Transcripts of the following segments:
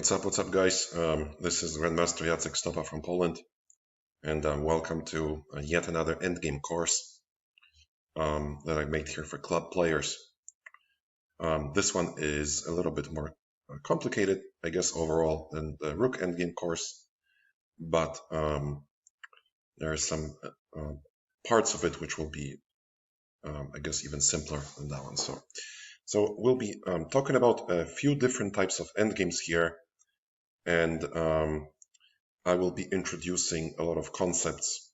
What's up, guys? This is Grandmaster Jacek Stopa from Poland, and welcome to yet another Endgame course that I made here for club players. This one is a little bit more complicated, I guess, overall than the Rook Endgame course, but there are some parts of it which will be, I guess, even simpler than that one. So we'll be talking about a few different types of endgames here, and I will be introducing a lot of concepts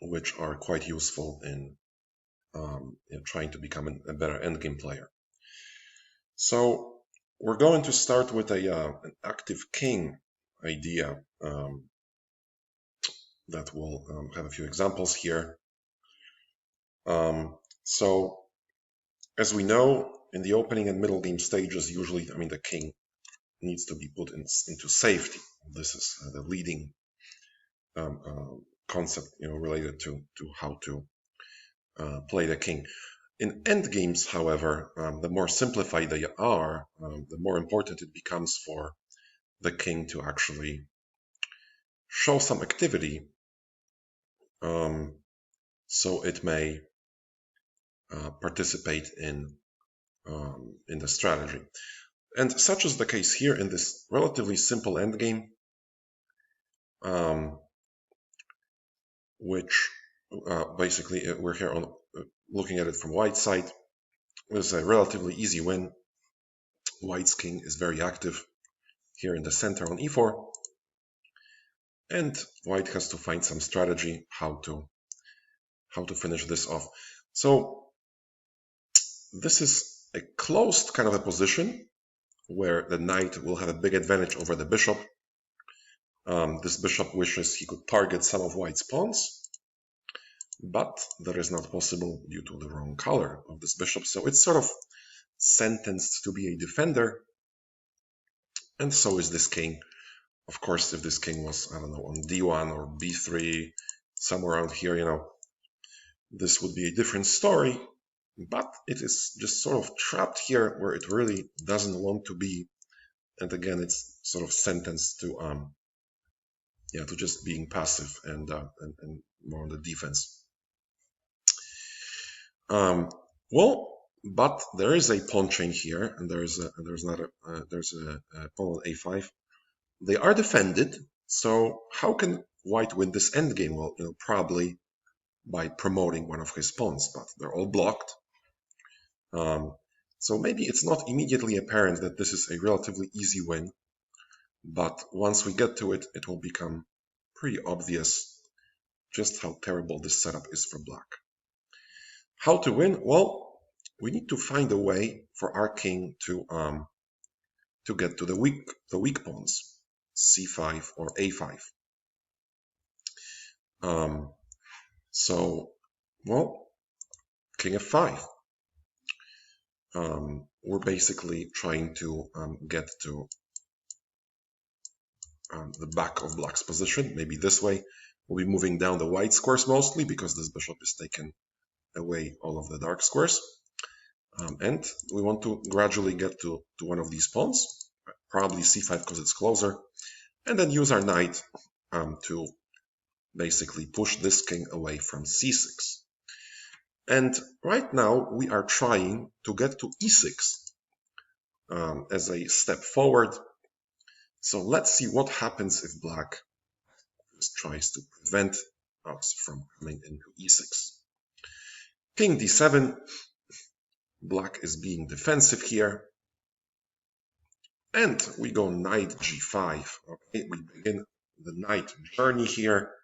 which are quite useful in trying to become a better endgame player. So we're going to start with an active king idea that will have a few examples here. So as we know, in the opening and middle game stages, usually, the king needs to be put into safety. This is the leading concept, related to how to play the king. In endgames, however, the more simplified they are, the more important it becomes for the king to actually show some activity, so it may participate in the strategy. And such is the case here in this relatively simple endgame, which basically we're here on looking at it from white side. It was a relatively easy win. White's king is very active here in the center on e4, and white has to find some strategy how to finish this off. So this is a closed kind of a position where the knight will have a big advantage over the bishop. This bishop wishes he could target some of white's pawns, but that is not possible due to the wrong color of this bishop. So it's sort of sentenced to be a defender, and so is this king. Of course, if this king was, I don't know, on d1 or b3, somewhere around here, this would be a different story, but it is just sort of trapped here where it really doesn't want to be. And again, it's sort of sentenced to just being passive and more on the defense. But there is a pawn chain here, and there's a pawn on a5. They are defended, so how can white win this endgame? Well, probably by promoting one of his pawns, but they're all blocked. So maybe it's not immediately apparent that this is a relatively easy win, but once we get to it, it will become pretty obvious just how terrible this setup is for black. How to win? Well, we need to find a way for our king to get to the weak pawns, c5 or a5. So, well, king f5. We're basically trying to get to the back of black's position. Maybe this way. We'll be moving down the white squares mostly because this bishop is taken away all of the dark squares. And we want to gradually get to one of these pawns, probably c5 because it's closer, and then use our knight to basically push this king away from c6. And right now we are trying to get to e6 as a step forward. So let's see what happens if black just tries to prevent us from coming into e6. King d7. Black is being defensive here. And we go knight g5. Okay, we begin the knight journey here.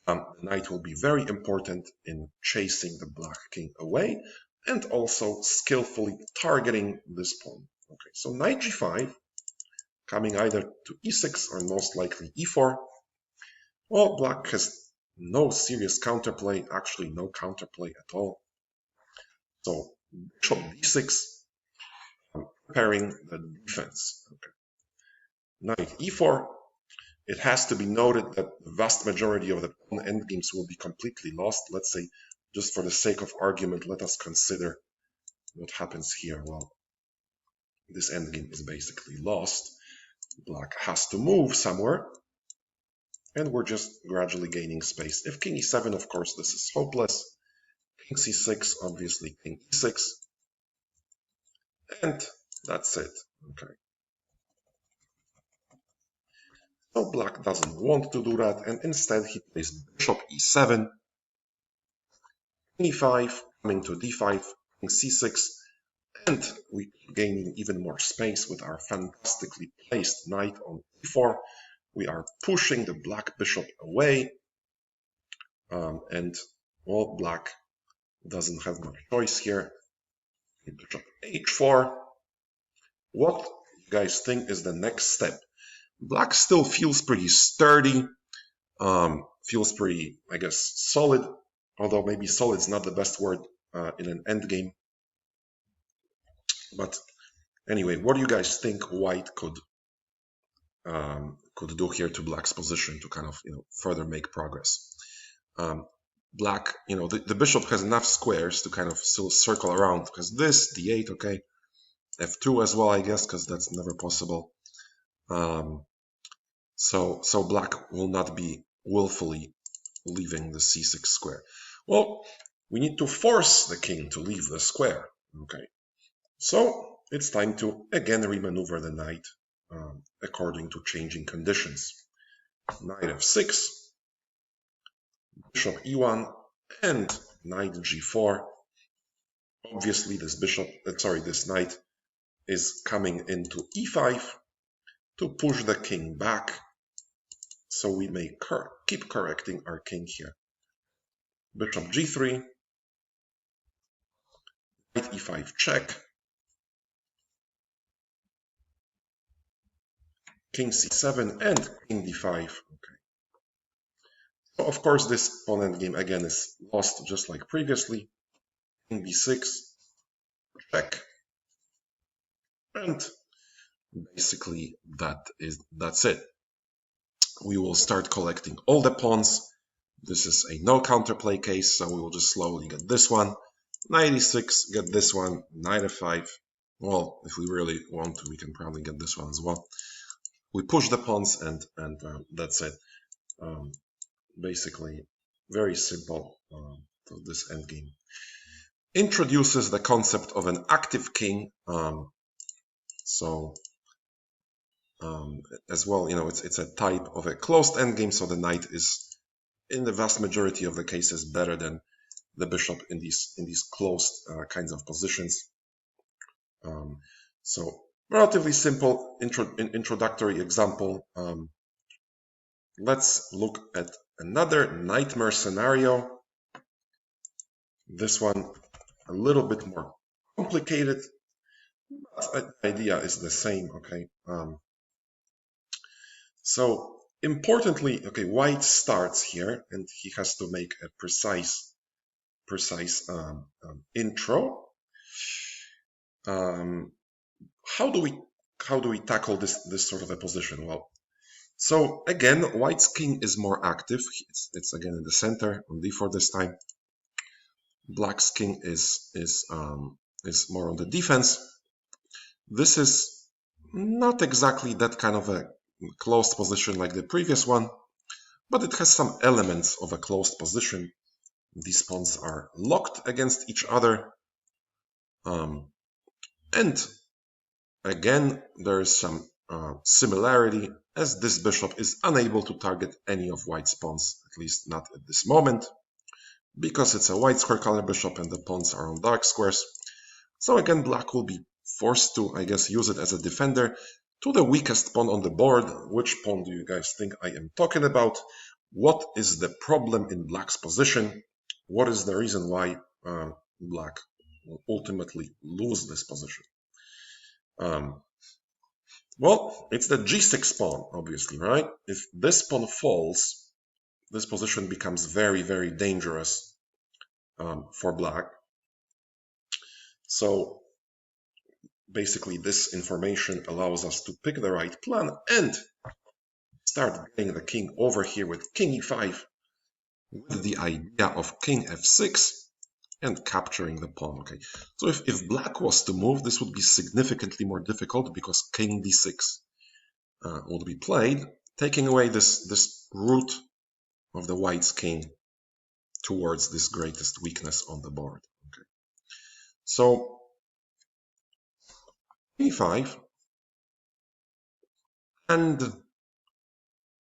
The knight will be very important in chasing the black king away and also skillfully targeting this pawn. Okay, so knight g5, coming either to e6 or most likely e4. Well, black has no serious counterplay, actually no counterplay at all. So bishop d6, preparing the defense. Okay. Knight e4. It has to be noted that the vast majority of the pawn endgames will be completely lost. Let's say, just for the sake of argument, let us consider what happens here. Well, this endgame is basically lost. Black has to move somewhere, and we're just gradually gaining space. If king e7, of course, this is hopeless. King c6, obviously king e6, and that's it. Okay. So black doesn't want to do that, and instead he plays bishop e7, king e5, coming to d5, king c6, and we keep gaining even more space with our fantastically placed knight on e4. We are pushing the black bishop away, and well, black doesn't have much choice here. Bishop h4. What you guys think is the next step? Black still feels pretty sturdy, feels pretty, I guess, solid, although maybe solid is not the best word in an endgame. But anyway, what do you guys think white could do here to black's position to kind of further make progress? Black, the bishop has enough squares to kind of still circle around, because this d8, okay, f2 as well, I guess, because that's never possible. So black will not be willfully leaving the c6 square. Well, we need to force the king to leave the square. Okay, so it's time to again remaneuver the knight according to changing conditions. Knight f6, bishop e1, and knight g4. Obviously, this knight is coming into e5 to push the king back, so we may keep correcting our king here. Bishop g3, knight e5 check, king c7, and king d5. Okay. So of course, this pawn endgame again is lost just like previously. King b6, check, and basically that's it. We will start collecting all the pawns. This is a no counterplay case, so we will just slowly get this one. Knight e6, get this one. Knight f5. Well, if we really want to, we can probably get this one as well. We push the pawns, and that's it. Basically, very simple. This endgame introduces the concept of an active king. As well, it's a type of a closed endgame, so the knight is, in the vast majority of the cases, better than the bishop in these closed kinds of positions. So relatively simple introductory example. Let's look at another nightmare scenario. This one a little bit more complicated, but the idea is the same. Okay. So importantly, okay, white starts here, and he has to make a precise intro. How do we tackle this sort of a position? Well, so again, white's king is more active. It's again in the center on d4 this time. Black's king is more on the defense. This is not exactly that kind of a closed position like the previous one, but it has some elements of a closed position. These pawns are locked against each other. And again, there is some similarity, as this bishop is unable to target any of white's pawns, at least not at this moment, because it's a white square color bishop and the pawns are on dark squares. So again, black will be forced to, I guess, use it as a defender to the weakest pawn on the board. Which pawn do you guys think I am talking about? What is the problem in black's position? What is the reason why black will ultimately lose this position? Well, it's the g6 pawn, obviously, right? If this pawn falls, this position becomes very, very dangerous for black. So basically, this information allows us to pick the right plan and start getting the king over here with king e5, with the idea of king f6 and capturing the pawn. Okay, so if black was to move, this would be significantly more difficult because king d6 would be played, taking away this root of the white's king towards this greatest weakness on the board. Okay. So e5, and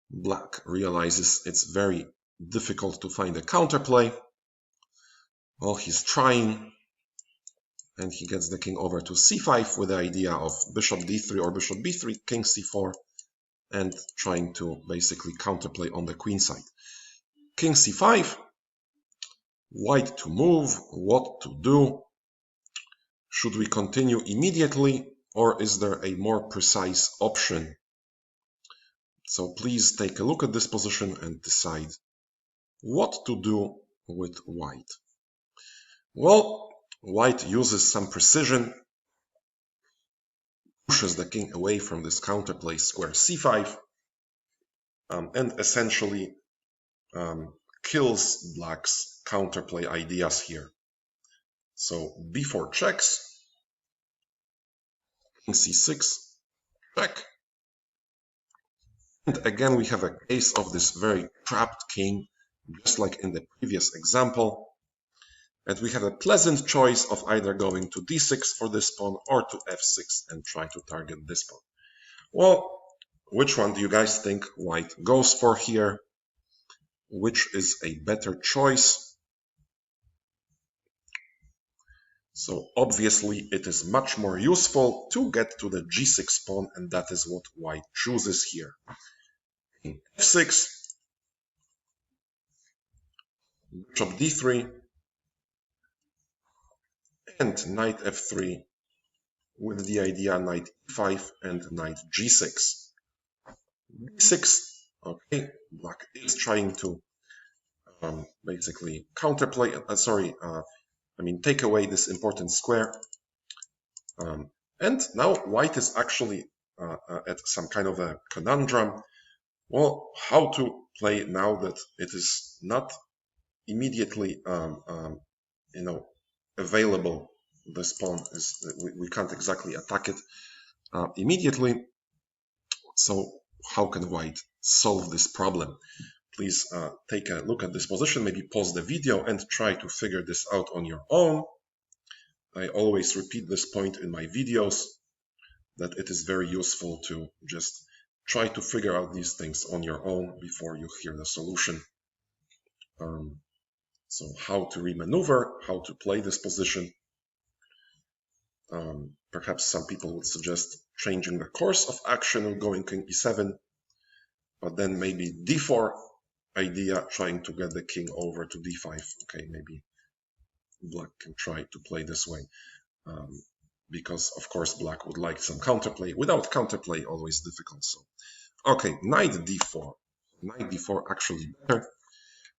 black realizes it's very difficult to find a counterplay. Well, he's trying, and he gets the king over to c5 with the idea of bishop d3 or bishop b3, king c4, and trying to basically counterplay on the queen side. King c5, white to move, what to do? Should we continue immediately, or is there a more precise option? So please take a look at this position and decide what to do with white. Well, white uses some precision, pushes the king away from this counterplay square c5, and essentially kills black's counterplay ideas here. So b4 checks, king c6, check. And again, we have a case of this very trapped king, just like in the previous example. And we have a pleasant choice of either going to d6 for this pawn or to f6 and try to target this pawn. Well, which one do you guys think white goes for here? Which is a better choice? So obviously it is much more useful to get to the g6 pawn, and that is what white chooses here. In f6, bishop d3, and knight f3 with the idea knight e5 and knight g6. b6, okay, black is trying to basically counterplay, take away this important square. And now white is actually at some kind of a conundrum. Well, how to play now that it is not immediately available. This pawn is, we can't exactly attack it immediately. So how can white solve this problem? Please take a look at this position, maybe pause the video and try to figure this out on your own. I always repeat this point in my videos, that it is very useful to just try to figure out these things on your own before you hear the solution. So how to remaneuver, how to play this position. Perhaps some people would suggest changing the course of action and going king e7, but then maybe d4 idea, trying to get the king over to d5. Okay, maybe black can try to play this way, because of course black would like some counterplay. Without counterplay, always difficult. So, okay, knight d4. Knight d4 actually better.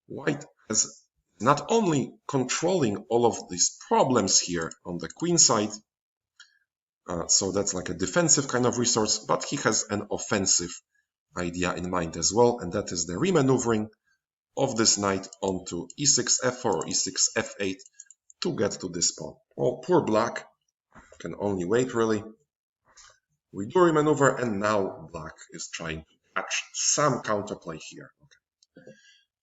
White has not only controlling all of these problems here on the queen side, so that's like a defensive kind of resource, but he has an offensive idea in mind as well, and that is the remaneuvering of this knight onto e6 f4 or e6 f8 to get to this pawn. Well, poor black can only wait, really. We do remaneuver, and now black is trying to catch some counterplay here. Okay.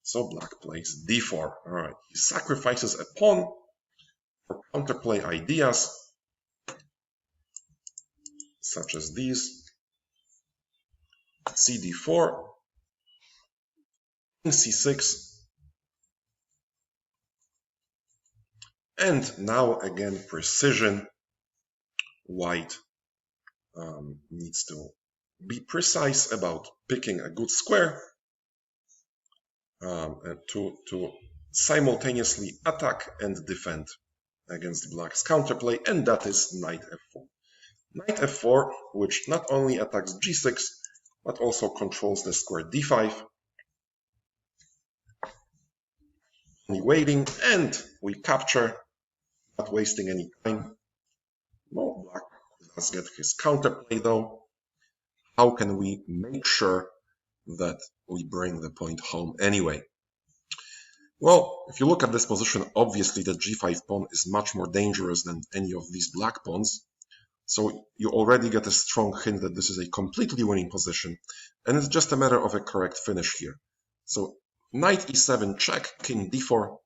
So black plays d4. All right, he sacrifices a pawn for counterplay ideas, such as these. cd4, c6, and now again precision. White needs to be precise about picking a good square to simultaneously attack and defend against black's counterplay, and that is knight f4. Knight f4, which not only attacks g6, but also controls the square d5. Only waiting, and we capture, not wasting any time. No, black does get his counterplay though. How can we make sure that we bring the point home anyway? Well, if you look at this position, obviously the g5 pawn is much more dangerous than any of these black pawns. So you already get a strong hint that this is a completely winning position, and it's just a matter of a correct finish here. So knight e7 check, king d4,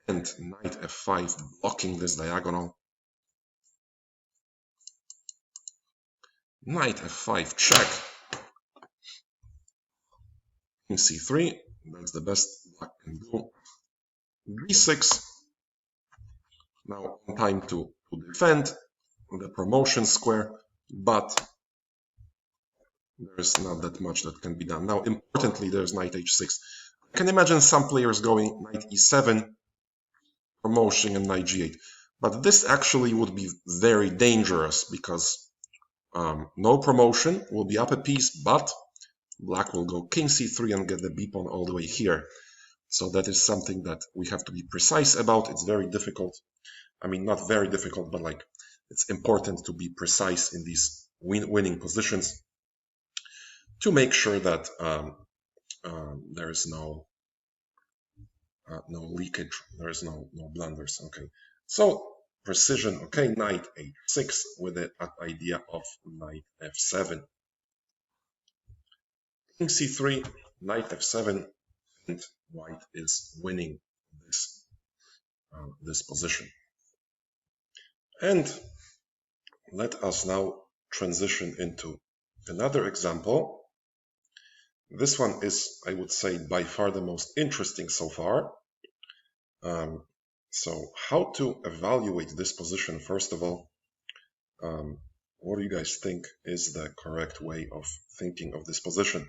and knight f5 blocking this diagonal. Knight f5 check, king c3, that's the best black can do. d6, now time to defend the promotion square, but there's not that much that can be done. Now, importantly, there's knight h6. I can imagine some players going knight e7, promotion, and knight g8. But this actually would be very dangerous because no promotion will be up a piece, but black will go king c3 and get the b pawn all the way here. So that is something that we have to be precise about. It's very difficult. I mean, not very difficult, but like it's important to be precise in these winning positions to make sure that there is no leakage, there is no blunders. Okay, so precision. Okay, knight h6 with the idea of knight f7, king c3, knight f7, and white is winning this position. And let us now transition into another example. This one is, I would say, by far the most interesting so far. So how to evaluate this position? First of all, what do you guys think is the correct way of thinking of this position?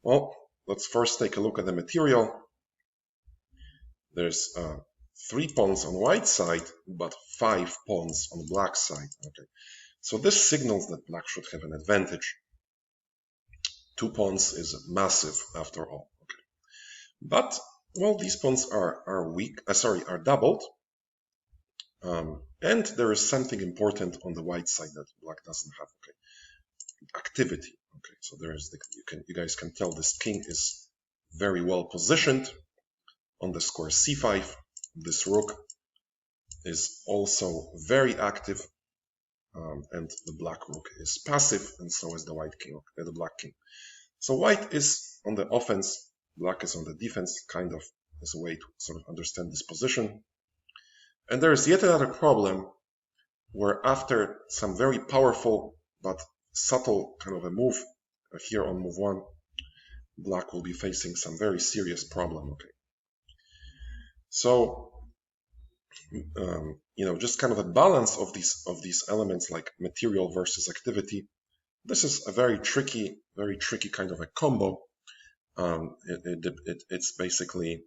Well, let's first take a look at the material. There's 3 pawns on white side, but 5 pawns on black side. Okay, so this signals that black should have an advantage. 2 pawns is massive after all. Okay, but well, these pawns are weak. Are doubled, and there is something important on the white side that black doesn't have. Okay, activity. Okay, so there is you guys can tell this king is very well positioned on the square c5. This rook is also very active, and the black rook is passive, and so is the white king, the black king. So white is on the offense, black is on the defense, kind of as a way to sort of understand this position. And there is yet another problem where after some very powerful but subtle kind of a move here on move 1, black will be facing some very serious problem. Okay, so just kind of a balance of these elements like material versus activity. This is a very tricky kind of a combo. It's basically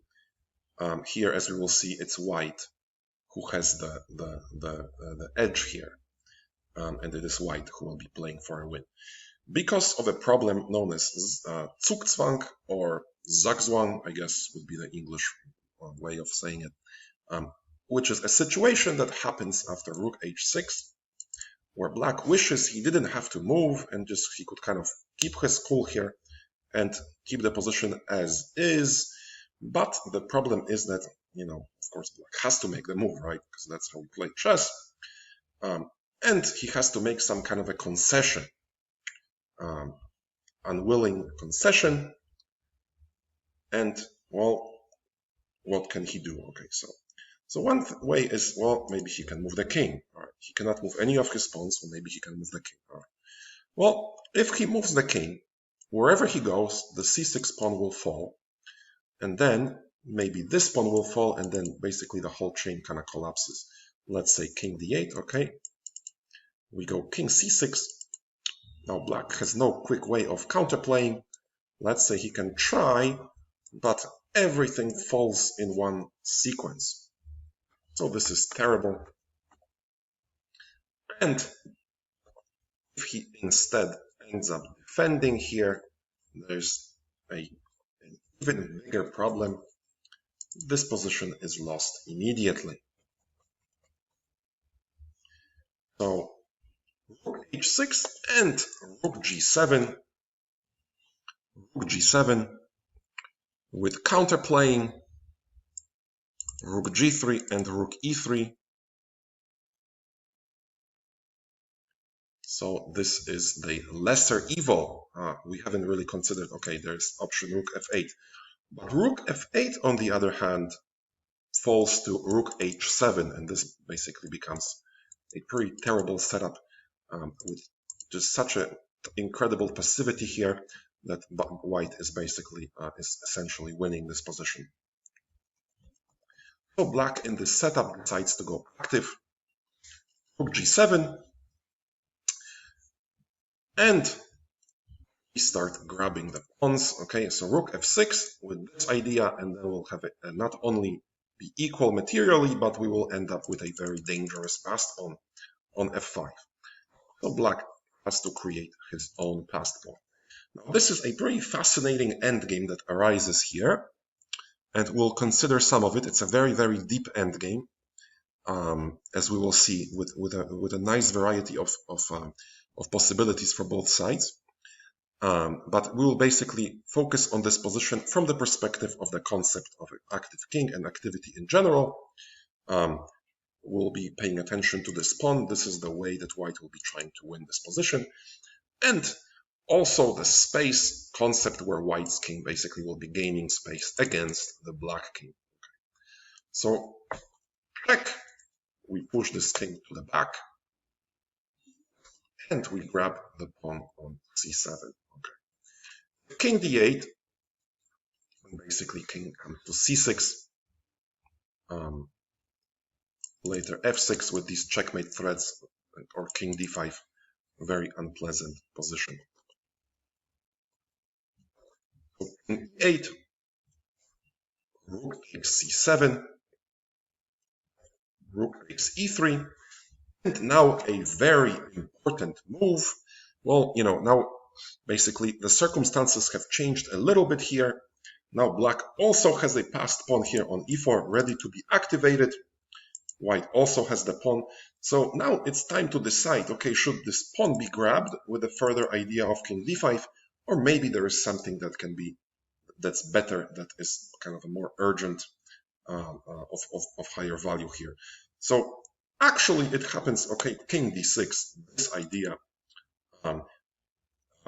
here, as we will see, it's white who has the edge here, and it is white who will be playing for a win because of a problem known as Zugzwang or Zugzwang, I guess would be the English way of saying it, which is a situation that happens after rook h6, where black wishes he didn't have to move and just he could kind of keep his cool here and keep the position as is. But the problem is that, of course, black has to make the move, right? Because that's how we play chess. And he has to make some kind of a concession, unwilling concession. And, well, what can he do? Okay, so one way is, well, maybe he can move the king. All right. He cannot move any of his pawns, so maybe he can move the king. All right. Well, if he moves the king, wherever he goes, the c6 pawn will fall. And then maybe this pawn will fall, and then basically the whole chain kind of collapses. Let's say king d8, okay? We go king c6. Now black has no quick way of counterplaying. Let's say he can try, but everything falls in one sequence. So this is terrible. And if he instead ends up defending here, there's an even bigger problem. This position is lost immediately. So rook h6 and rook g7. Rook g7 with counterplaying rook g3 and rook e3. So this is the lesser evil. We haven't really considered, okay, there's option Rook f8. But Rook f8, on the other hand, falls to Rook h7, and this basically becomes a pretty terrible setup with just such an incredible passivity here that White is basically is essentially winning this position. So Black in this setup decides to go active. Rook g7, and we start grabbing the pawns. Okay, so Rook f6 with this idea, and then we'll have it not only be equal materially, but we will end up with a very dangerous passed pawn on f5. So Black has to create his own passed pawn. Now, this is a pretty fascinating endgame that arises here, and we'll consider some of it. It's a very, very deep endgame, as we will see, with a nice variety of possibilities for both sides. But we will basically focus on this position from the perspective of the concept of an active king and activity in general. We'll be paying attention to this pawn. This is the way that White will be trying to win this position. And also the space concept, where White's king basically will be gaining space against the Black king. So check, we push this king to the back, and we grab the pawn on c7. Okay. King d8, and basically king comes to c6. Later f6 with these checkmate threats, or king d5, very unpleasant position. So king d8, rook takes c7, rook takes e3, and now a very important move. Well, now basically the circumstances have changed a little bit here. Now Black also has a passed pawn here on e4 ready to be activated. White also has the pawn. So now it's time to decide, okay, should this pawn be grabbed with a further idea of king d5, or maybe there is something that's better, that is kind of a more urgent, of higher value here. So actually it happens, okay, king d6, this idea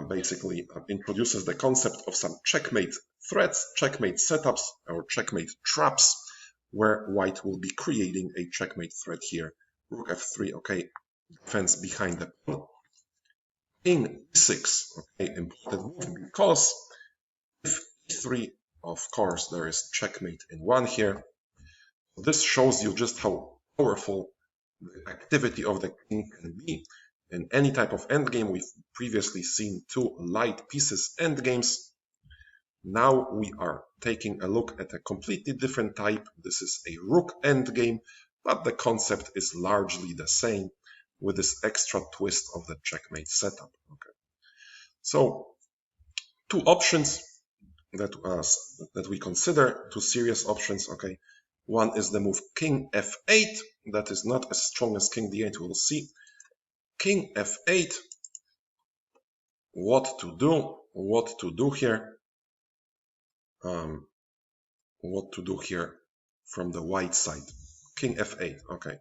basically introduces the concept of some checkmate threats, checkmate setups, or checkmate traps, where White will be creating a checkmate threat here. Rook f3, okay, defense behind the pawn. King e6, okay, important move, because if e3, of course, there is checkmate in one here. This shows you just how powerful the activity of the king can be in any type of endgame. We've previously seen two light pieces endgames. Now we are taking a look at a completely different type. This is a Rook endgame, but the concept is largely the same, with this extra twist of the checkmate setup. Okay. So two options that we consider, two serious options. Okay. One is the move king f8. That is not as strong as king d8. We'll see. King f8. What to do? What to do here? What to do here from the white side? King f8. Okay.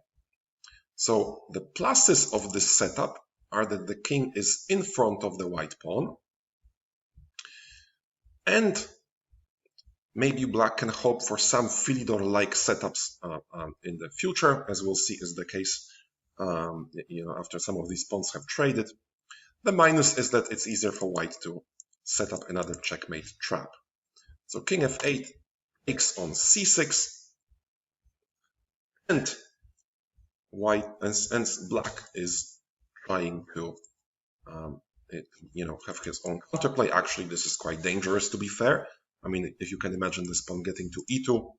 So the pluses of this setup are that the king is in front of the white pawn, and maybe Black can hope for some Philidor-like setups in the future, as we'll see is the case after some of these pawns have traded. The minus is that it's easier for White to set up another checkmate trap. So king f8 takes on c6, and White and Black is trying to have his own counterplay. Actually, this is quite dangerous, to be fair. I mean, if you can imagine this pawn getting to e2,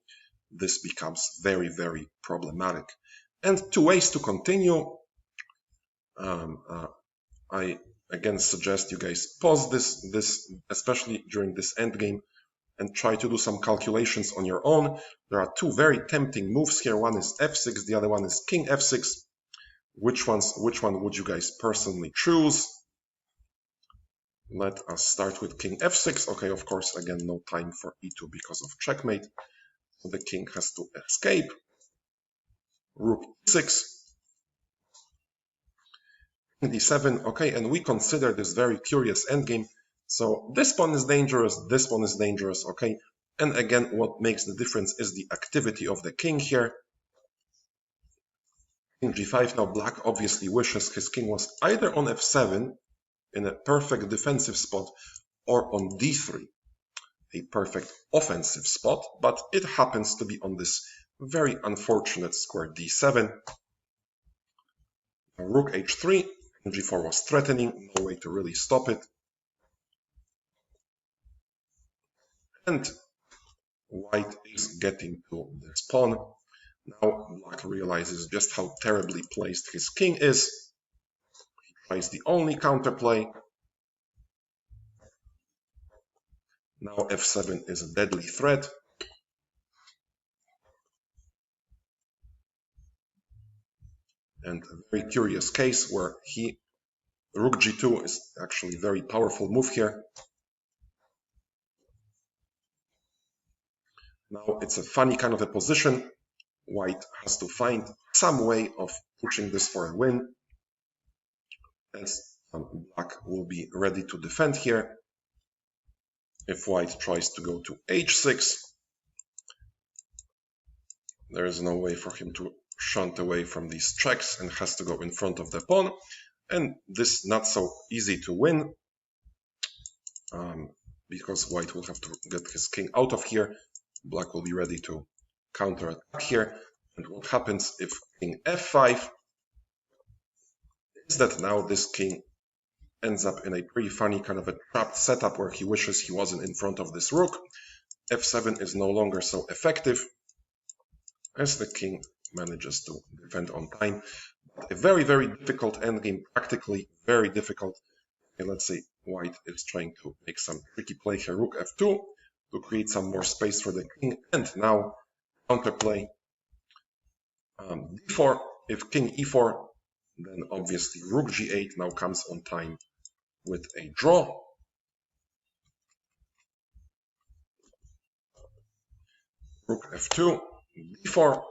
this becomes very, very problematic. And two ways to continue. I again suggest you guys pause this, especially during this endgame, and try to do some calculations on your own. There are two very tempting moves here. One is f6, the other one is king f6. Which one would you guys personally choose? Let us start with king f6. Okay, of course, again, no time for e2 because of checkmate. So the king has to escape. Rook e6. king d7, okay, and we consider this very curious endgame. So this pawn is dangerous, this pawn is dangerous, okay, and again, what makes the difference is the activity of the king here. King g5, now black obviously wishes his king was either on f7 in a perfect defensive spot or on d3, a perfect offensive spot, but it happens to be on this very unfortunate square d7. Now, rook h3, king g4 was threatening, no way to really stop it. And white is getting to this pawn. Now black realizes just how terribly placed his king is. He tries the only counterplay. Now f7 is a deadly threat. And a very curious case where rook g2 is actually a very powerful move here. Now it's a funny kind of a position. White has to find some way of pushing this for a win, as black will be ready to defend here. If white tries to go to h6, there is no way for him to shunt away from these checks and has to go in front of the pawn. And this is not so easy to win, because white will have to get his king out of here. Black will be ready to counterattack here. And what happens if king f5 is that now this king ends up in a pretty funny kind of a trapped setup where he wishes he wasn't in front of this rook. f7 is no longer so effective as the king manages to defend on time. But a very, very difficult endgame, practically very difficult. And let's say white is trying to make some tricky play here, rook f2, to create some more space for the king. And now counterplay d4. If king e4, then obviously rook g8 now comes on time with a draw. Rook f2, d4,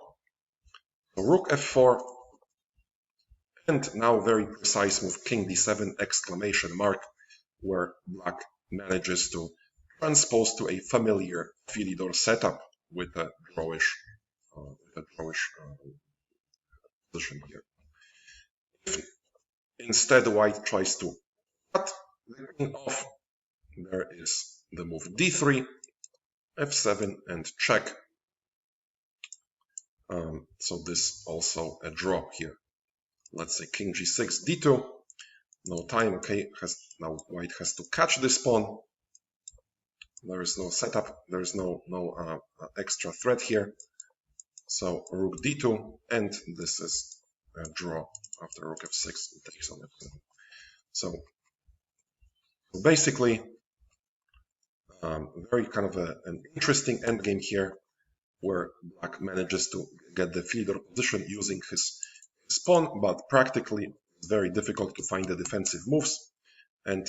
so rook f4, and now very precise move, king d7, exclamation mark, where black manages to transpose to a familiar Philidor setup with a drawish position here. If instead white tries to cut the king off, there is the move d3, f7, and check. So this also a draw here. Let's say king g6, d2. No time, okay. Now white has to catch this pawn. There is no setup. There is no extra threat here. So rook d2, and this is a draw after rook f6 takes on it. So basically, very kind of an interesting endgame here, where black manages to get the Philidor position using his pawn, but practically it's very difficult to find the defensive moves, and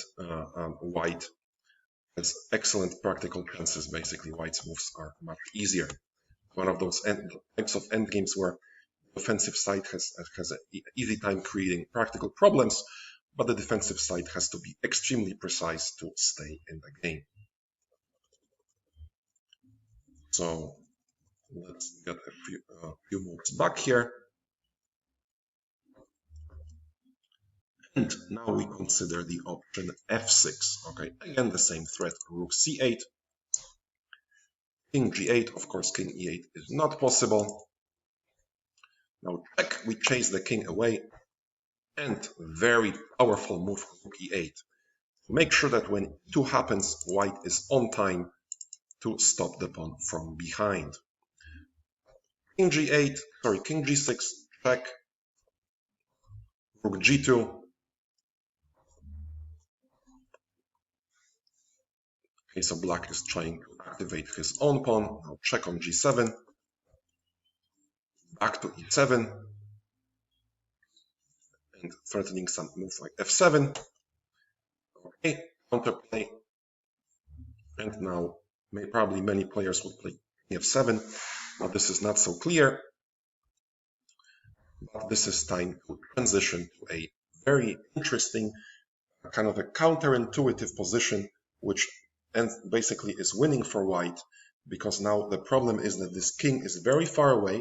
white has excellent practical chances. Basically, white's moves are much easier. One of those types of endgames where the offensive side has an easy time creating practical problems, but the defensive side has to be extremely precise to stay in the game. So let's get a few moves back here. And now we consider the option f6. Okay, again the same threat, rook c8. King g8, of course king e8 is not possible. Now check, we chase the king away. And very powerful move, rook e8. Make sure that when e2 happens, white is on time to stop the pawn from behind. King g8, sorry, king g6, check. Rook g2. Okay, so black is trying to activate his own pawn. Now check on g7. Back to e7. And threatening some move like f7. Okay, counterplay. And now probably many players would play f7, but this is not so clear. But this is time to transition to a very interesting, kind of a counterintuitive position, which basically is winning for white, because now the problem is that this king is very far away.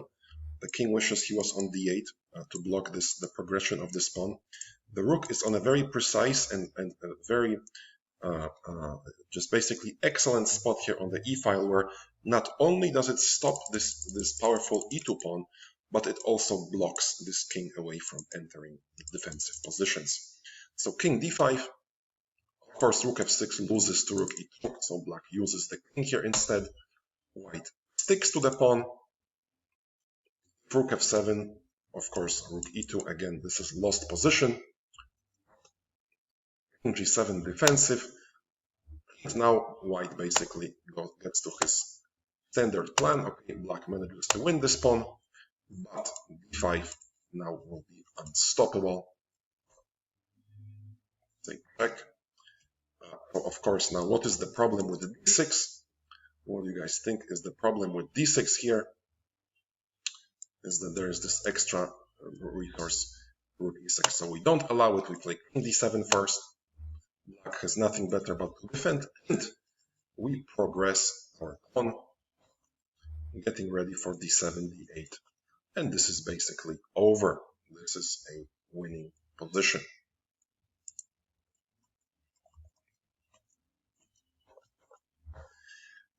The king wishes he was on d8 to block the progression of this pawn. The rook is on a very precise and a very just basically excellent spot here on the e file, where not only does it stop this powerful e2 pawn, but it also blocks this king away from entering defensive positions. So king d5, of course rook f6 loses to rook e2, so black uses the king here instead. White sticks to the pawn. Rook f7, of course rook e2, again this is lost position. King g7 defensive. And now white basically gets to his standard plan. Okay, black manages to win this pawn, but d5 now will be unstoppable. Take check. Of course, now what is the problem with the d6? What do you guys think is the problem with d6 here? Is that there is this extra resource, rook e6. So we don't allow it. We play king d7 first. Black has nothing better but to defend, and we progress our pawn, getting ready for d7, d8. And this is basically over. This is a winning position.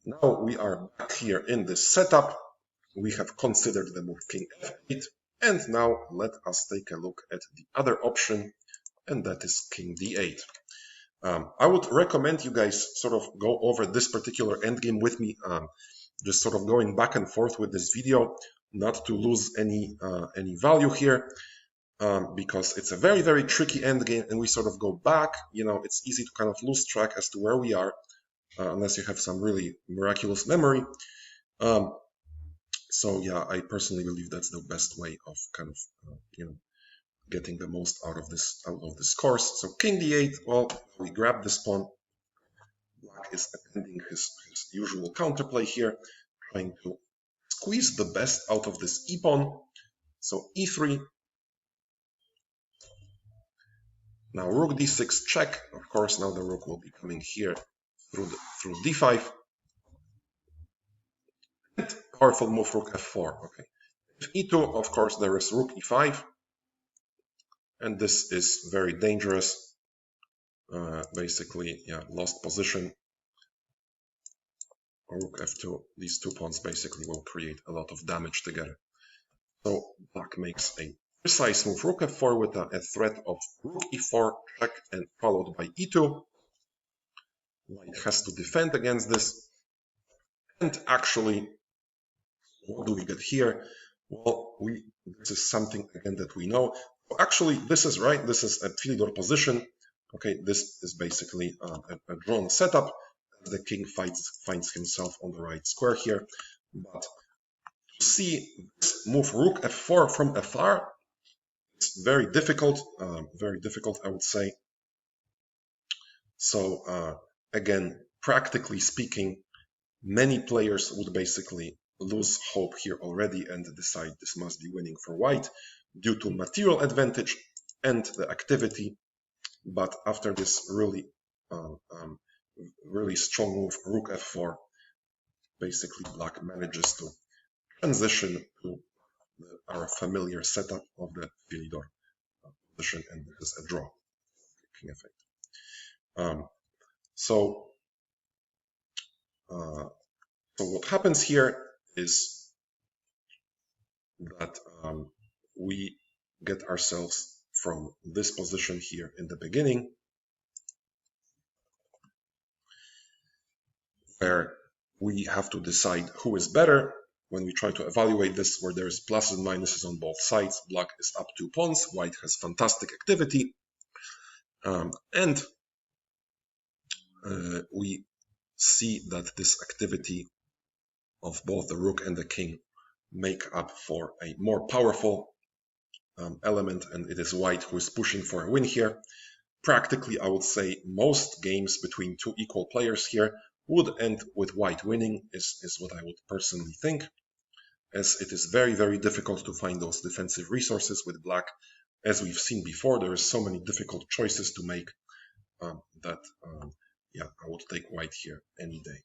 Now we are back here in this setup. We have considered the move king f8. And now let us take a look at the other option, and that is king d8. I would recommend you guys sort of go over this particular endgame with me, just sort of going back and forth with this video, not to lose any value here, because it's a very, very tricky endgame, and we sort of go back. You know, it's easy to kind of lose track as to where we are, unless you have some really miraculous memory. So yeah, I personally believe that's the best way of kind of getting the most out of this course. So king d8, well, we grab this pawn. Black is attending his usual counterplay here, trying to squeeze the best out of this e-pawn. So e3. Now rook d6 check. Of course, now the rook will be coming here through d5. And powerful move rook f4. Okay. If e2, of course, there is rook e5. And this is very dangerous. Basically, yeah, lost position. Rook f2, these two pawns basically will create a lot of damage together. So black makes a precise move, rook f4, with a threat of rook e4 check and followed by e2. White has to defend against this. And actually, what do we get here? Well, this is something again that we know. Actually, this is right. This is a Philidor position. Okay, this is basically a drawn setup. The king finds himself on the right square here. But to see this move rook f4 from afar, it's very difficult. Very difficult, I would say. So again, practically speaking, many players would basically lose hope here already and decide this must be winning for white due to material advantage and the activity. But after this really strong move, rook f4, basically black manages to transition to our familiar setup of the Philidor position, and this is a draw. King f8. So what happens here is that we get ourselves from this position here in the beginning, where we have to decide who is better. When we try to evaluate this, where there is pluses and minuses on both sides, black is up 2 pawns, white has fantastic activity, and we see that this activity of both the rook and the king make up for a more powerful element, and it is white who is pushing for a win here. Practically, I would say most games between two equal players here would end with white winning, is what I would personally think, as it is very, very difficult to find those defensive resources with black as we've seen before, there are so many difficult choices to make that, yeah, I would take white here any day.